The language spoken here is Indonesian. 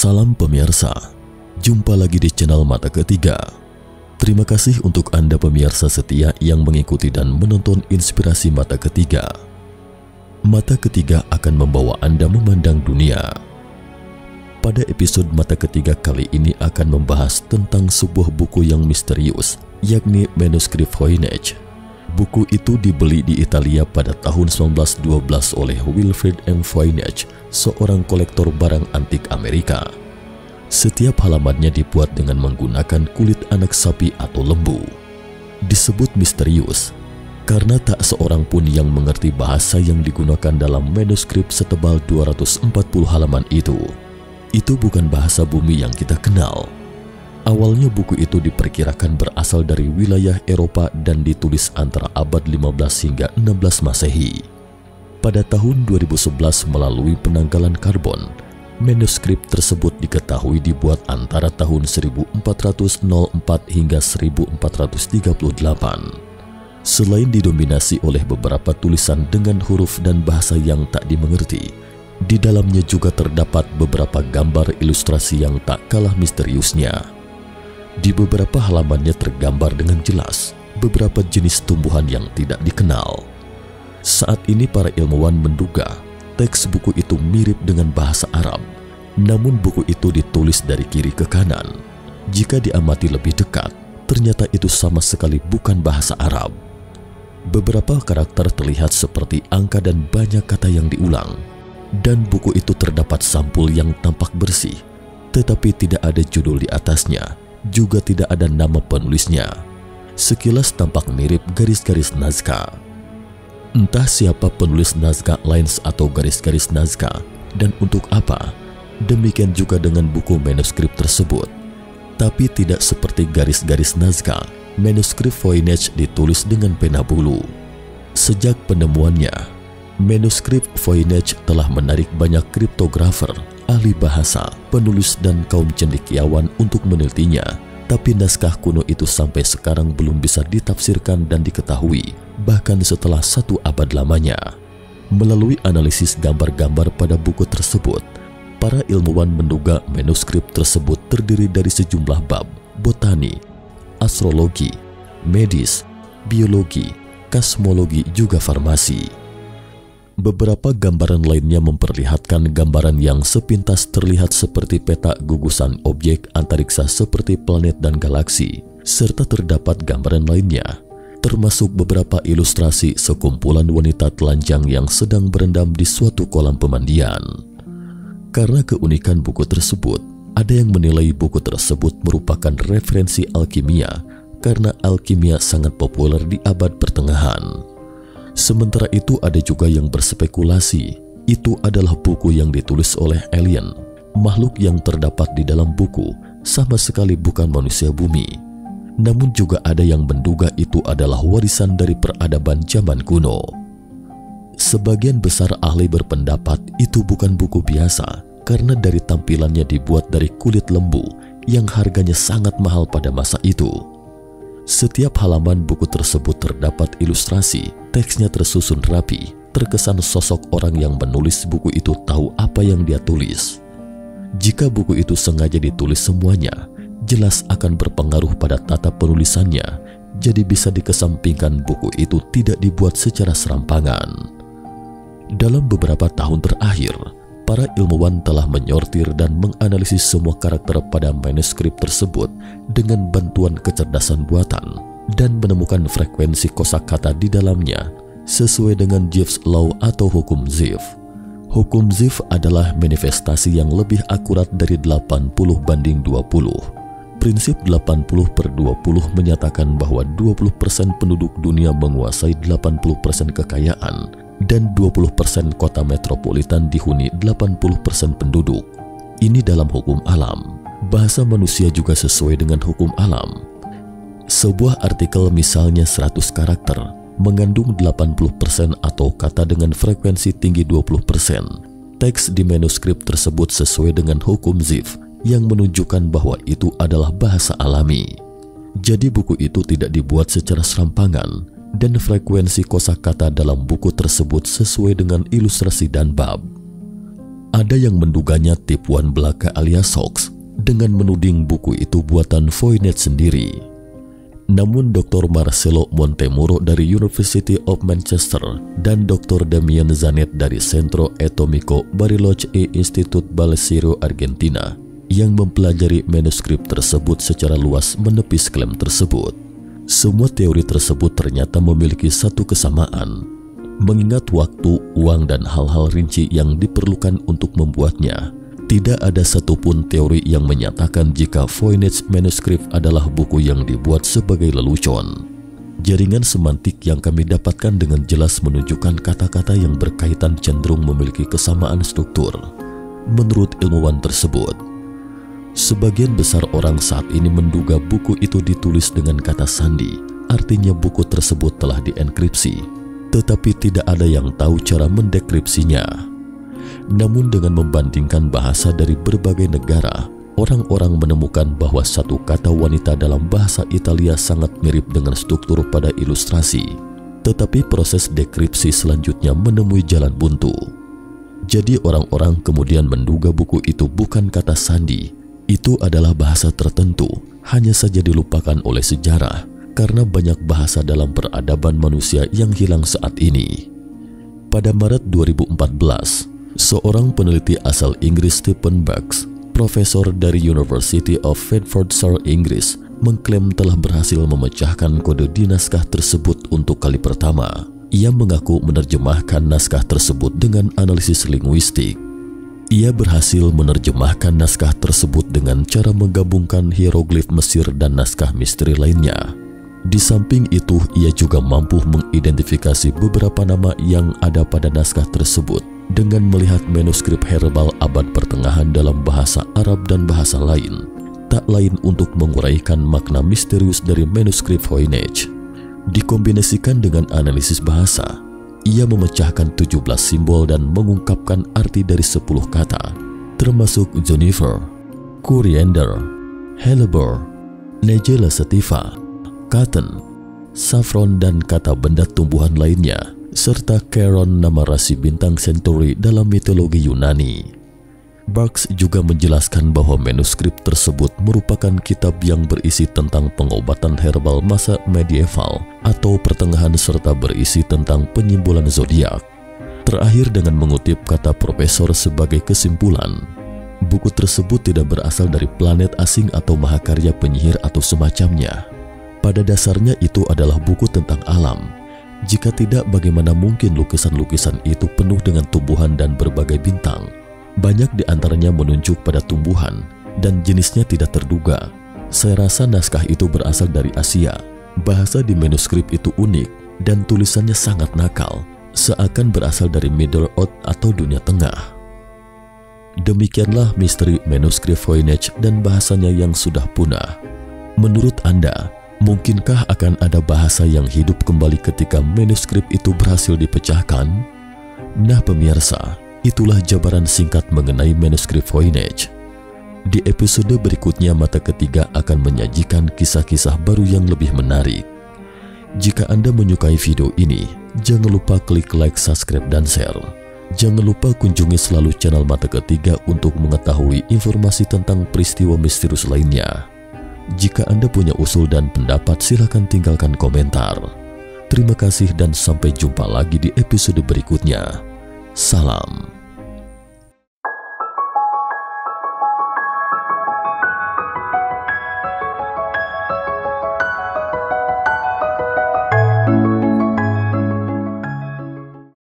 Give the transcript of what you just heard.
Salam pemirsa, jumpa lagi di channel Mata Ketiga. Terima kasih untuk Anda pemirsa setia yang mengikuti dan menonton inspirasi Mata Ketiga. Mata Ketiga akan membawa Anda memandang dunia. Pada episode Mata Ketiga kali ini akan membahas tentang sebuah buku yang misterius, yakni manuskrip Voynich. Buku itu dibeli di Italia pada tahun 1912 oleh Wilfrid M. Voynich, seorang kolektor barang antik Amerika. Setiap halamannya dibuat dengan menggunakan kulit anak sapi atau lembu. Disebut misterius karena tak seorang pun yang mengerti bahasa yang digunakan dalam manuskrip setebal 240 halaman itu. Itu bukan bahasa bumi yang kita kenal. Awalnya buku itu diperkirakan berasal dari wilayah Eropa dan ditulis antara abad 15 hingga 16 Masehi. Pada tahun 2011 melalui penanggalan karbon, manuskrip tersebut diketahui dibuat antara tahun 1404 hingga 1438. Selain didominasi oleh beberapa tulisan dengan huruf dan bahasa yang tak dimengerti, di dalamnya juga terdapat beberapa gambar ilustrasi yang tak kalah misteriusnya. Di beberapa halamannya tergambar dengan jelas beberapa jenis tumbuhan yang tidak dikenal. Saat ini para ilmuwan menduga teks buku itu mirip dengan bahasa Arab, namun buku itu ditulis dari kiri ke kanan. Jika diamati lebih dekat, ternyata itu sama sekali bukan bahasa Arab. Beberapa karakter terlihat seperti angka dan banyak kata yang diulang, dan buku itu terdapat sampul yang tampak bersih, tetapi tidak ada judul di atasnya. Juga tidak ada nama penulisnya. Sekilas tampak mirip garis-garis naskah. Entah siapa penulis naskah lines atau garis-garis naskah dan untuk apa. Demikian juga dengan buku manuskrip tersebut. Tapi tidak seperti garis-garis naskah, manuskrip Voynich ditulis dengan pena bulu. Sejak penemuannya, manuskrip Voynich telah menarik banyak kriptografer, ahli bahasa, penulis dan kaum cendekiawan untuk menelitinya, tapi naskah kuno itu sampai sekarang belum bisa ditafsirkan dan diketahui, bahkan setelah 1 abad lamanya. Melalui analisis gambar-gambar pada buku tersebut, para ilmuwan menduga manuskrip tersebut terdiri dari sejumlah bab botani, astrologi, medis, biologi, kosmologi, juga farmasi. Beberapa gambaran lainnya memperlihatkan gambaran yang sepintas terlihat seperti peta gugusan objek antariksa seperti planet dan galaksi, serta terdapat gambaran lainnya, termasuk beberapa ilustrasi sekumpulan wanita telanjang yang sedang berendam di suatu kolam pemandian. Karena keunikan buku tersebut, ada yang menilai buku tersebut merupakan referensi alkimia karena alkimia sangat populer di abad pertengahan. Sementara itu ada juga yang berspekulasi itu adalah buku yang ditulis oleh alien. Makhluk yang terdapat di dalam buku sama sekali bukan manusia bumi. Namun juga ada yang menduga itu adalah warisan dari peradaban zaman kuno. Sebagian besar ahli berpendapat itu bukan buku biasa karena dari tampilannya dibuat dari kulit lembu yang harganya sangat mahal pada masa itu. Setiap halaman buku tersebut terdapat ilustrasi, teksnya tersusun rapi, terkesan sosok orang yang menulis buku itu tahu apa yang dia tulis. Jika buku itu sengaja ditulis semuanya, jelas akan berpengaruh pada tata penulisannya, jadi bisa dikesampingkan buku itu tidak dibuat secara serampangan. Dalam beberapa tahun terakhir, para ilmuwan telah menyortir dan menganalisis semua karakter pada manuskrip tersebut dengan bantuan kecerdasan buatan dan menemukan frekuensi kosakata di dalamnya sesuai dengan Zipf's Law atau hukum Zipf. Hukum Zipf adalah manifestasi yang lebih akurat dari 80/20. Prinsip 80/20 menyatakan bahwa 20% penduduk dunia menguasai 80% kekayaan dan 20% kota metropolitan dihuni 80% penduduk. Ini dalam hukum alam. Bahasa manusia juga sesuai dengan hukum alam. Sebuah artikel misalnya 100 karakter mengandung 80% atau kata dengan frekuensi tinggi 20%. Teks di manuskrip tersebut sesuai dengan hukum Zipf yang menunjukkan bahwa itu adalah bahasa alami. Jadi buku itu tidak dibuat secara serampangan dan frekuensi kosakata dalam buku tersebut sesuai dengan ilustrasi dan bab. Ada yang menduganya tipuan belaka alias hoax dengan menuding buku itu buatan Voynich sendiri. Namun Dr. Marcelo Montemuro dari University of Manchester dan Dr. Damian Zanet dari Centro Atomico Bariloche e Institut Balseiro Argentina yang mempelajari manuskrip tersebut secara luas menepis klaim tersebut. Semua teori tersebut ternyata memiliki satu kesamaan, mengingat waktu, uang, dan hal-hal rinci yang diperlukan untuk membuatnya. Tidak ada satupun teori yang menyatakan jika Voynich manuskrip adalah buku yang dibuat sebagai lelucon. Jaringan semantik yang kami dapatkan dengan jelas menunjukkan kata-kata yang berkaitan cenderung memiliki kesamaan struktur. Menurut ilmuwan tersebut, sebagian besar orang saat ini menduga buku itu ditulis dengan kata sandi, artinya buku tersebut telah dienkripsi, tetapi tidak ada yang tahu cara mendekripsinya. Namun dengan membandingkan bahasa dari berbagai negara, orang-orang menemukan bahwa satu kata wanita dalam bahasa Italia sangat mirip dengan struktur pada ilustrasi, tetapi proses dekripsi selanjutnya menemui jalan buntu. Jadi orang-orang kemudian menduga buku itu bukan kata sandi, itu adalah bahasa tertentu, hanya saja dilupakan oleh sejarah karena banyak bahasa dalam peradaban manusia yang hilang saat ini. Pada Maret 2014, seorang peneliti asal Inggris, Stephen Bucks, profesor dari University of Bedfordshire, Inggris, mengklaim telah berhasil memecahkan kode di naskah tersebut untuk kali pertama. Ia mengaku menerjemahkan naskah tersebut dengan analisis linguistik. Ia berhasil menerjemahkan naskah tersebut dengan cara menggabungkan hieroglif Mesir dan naskah misteri lainnya. Di samping itu, ia juga mampu mengidentifikasi beberapa nama yang ada pada naskah tersebut dengan melihat manuskrip herbal abad pertengahan dalam bahasa Arab dan bahasa lain, tak lain untuk menguraikan makna misterius dari manuskrip Voynich. Dikombinasikan dengan analisis bahasa, ia memecahkan 17 simbol dan mengungkapkan arti dari 10 kata, termasuk juniper, coriander, hellebore, Nigella sativa, cotton, saffron, dan kata benda tumbuhan lainnya, serta Charon, nama rasi bintang Centauri dalam mitologi Yunani. Bucks juga menjelaskan bahwa manuskrip tersebut merupakan kitab yang berisi tentang pengobatan herbal masa medieval atau pertengahan serta berisi tentang penyimbolan zodiak. Terakhir dengan mengutip kata profesor sebagai kesimpulan, buku tersebut tidak berasal dari planet asing atau mahakarya penyihir atau semacamnya. Pada dasarnya itu adalah buku tentang alam. Jika tidak, bagaimana mungkin lukisan-lukisan itu penuh dengan tumbuhan dan berbagai bintang? Banyak di antaranya menunjuk pada tumbuhan dan jenisnya tidak terduga. Saya rasa naskah itu berasal dari Asia. Bahasa di manuskrip itu unik dan tulisannya sangat nakal, seakan berasal dari Middle Earth atau dunia tengah. Demikianlah misteri manuskrip Voynich dan bahasanya yang sudah punah. Menurut Anda, mungkinkah akan ada bahasa yang hidup kembali ketika manuskrip itu berhasil dipecahkan? Nah pemirsa, itulah jabaran singkat mengenai manuskrip Voynich. Di episode berikutnya Mata Ketiga akan menyajikan kisah-kisah baru yang lebih menarik. Jika Anda menyukai video ini, jangan lupa klik like, subscribe, dan share. Jangan lupa kunjungi selalu channel Mata Ketiga untuk mengetahui informasi tentang peristiwa misterius lainnya. Jika Anda punya usul dan pendapat, silakan tinggalkan komentar. Terima kasih dan sampai jumpa lagi di episode berikutnya. Salam.